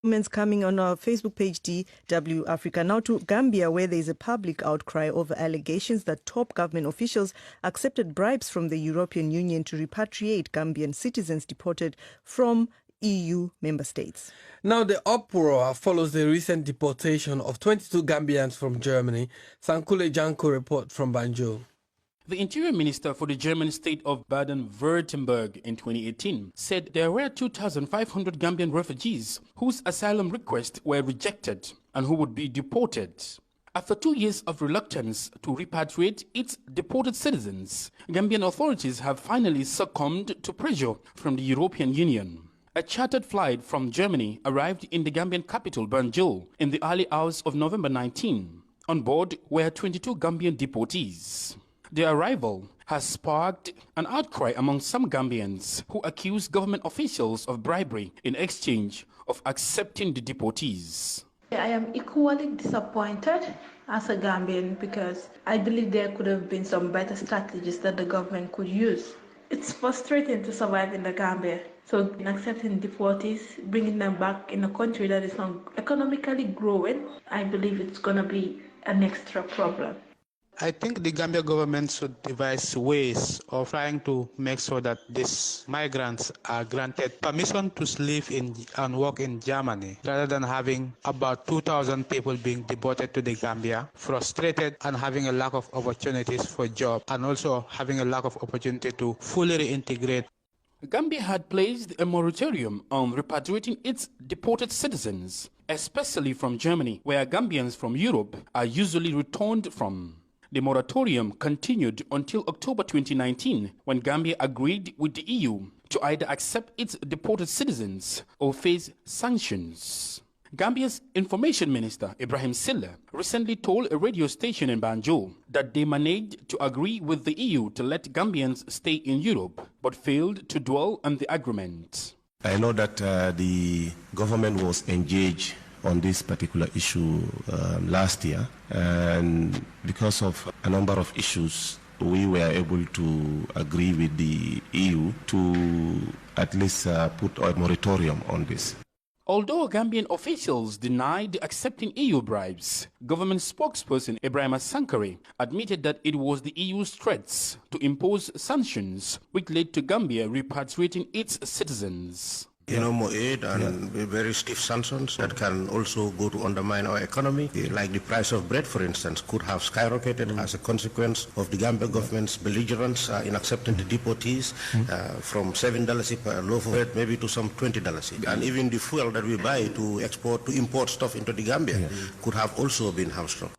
Comments coming on our Facebook page, DW Africa. Now to Gambia, where there is a public outcry over allegations that top government officials accepted bribes from the European Union to repatriate Gambian citizens deported from EU member states. Now the uproar follows the recent deportation of 22 Gambians from Germany. Sankule Janko report from Banjul. The Interior Minister for the German state of Baden-Württemberg in 2018 said there were 2,500 Gambian refugees whose asylum requests were rejected and who would be deported. After 2 years of reluctance to repatriate its deported citizens, Gambian authorities have finally succumbed to pressure from the European Union. A chartered flight from Germany arrived in the Gambian capital, Banjul, in the early hours of November 19. On board were 22 Gambian deportees. Their arrival has sparked an outcry among some Gambians who accuse government officials of bribery in exchange of accepting the deportees. I am equally disappointed as a Gambian because I believe there could have been some better strategies that the government could use. It's frustrating to survive in the Gambia. So in accepting deportees, bringing them back in a country that is not economically growing, I believe it's going to be an extra problem. I think the Gambia government should devise ways of trying to make sure that these migrants are granted permission to live in and work in Germany, rather than having about 2,000 people being deported to the Gambia, frustrated and having a lack of opportunities for jobs, and also having a lack of opportunity to fully reintegrate. Gambia had placed a moratorium on repatriating its deported citizens, especially from Germany, where Gambians from Europe are usually returned from. The moratorium continued until October 2019, when Gambia agreed with the EU to either accept its deported citizens or face sanctions. Gambia's Information Minister, Ibrahim Silla, recently told a radio station in Banjul that they managed to agree with the EU to let Gambians stay in Europe, but failed to dwell on the agreement. I know that the government was engaged on this particular issue last year, and because of a number of issues, we were able to agree with the EU to at least put a moratorium on this. Although Gambian officials denied accepting EU bribes, government spokesperson Ibrahim Sankare admitted that it was the EU's threats to impose sanctions which led to Gambia repatriating its citizens. More aid and very stiff sanctions that can also go to undermine our economy. Like the price of bread, for instance, could have skyrocketed as a consequence of the Gambia government's belligerence in accepting the deportees from $7 per loaf of bread maybe to some $20. And even the fuel that we buy to import stuff into the Gambia could have also been hamstrung.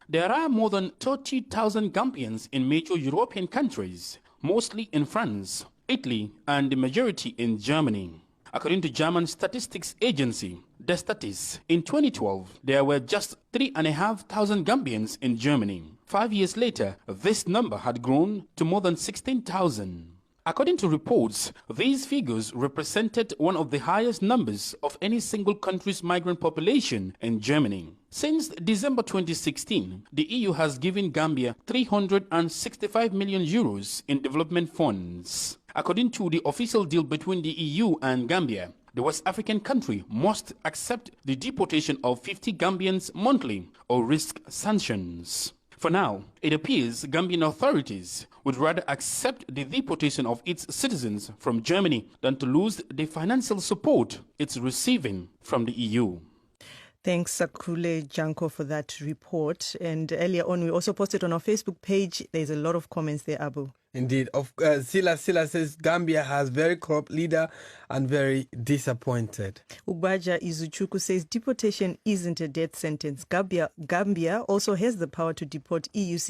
There are more than 30,000 Gambians in major European countries, mostly in France, Italy, and the majority in Germany. According to German statistics agency, Destatis, in 2012, there were just 3,500 Gambians in Germany. 5 years later, this number had grown to more than 16,000. According to reports, these figures represented one of the highest numbers of any single country's migrant population in Germany. Since December 2016, the EU has given Gambia 365 million euros in development funds. According to the official deal between the EU and Gambia, the West African country must accept the deportation of 50 Gambians monthly or risk sanctions. For now, it appears Gambian authorities would rather accept the deportation of its citizens from Germany than to lose the financial support it's receiving from the EU. Thanks, Sakule Janko, for that report. And earlier on, we also posted on our Facebook page. There's a lot of comments there, Abu. Indeed. Sila says Gambia has very corrupt leader and very disappointed. Ugbaja Izuchuku says deportation isn't a death sentence. Gambia also has the power to deport EU citizens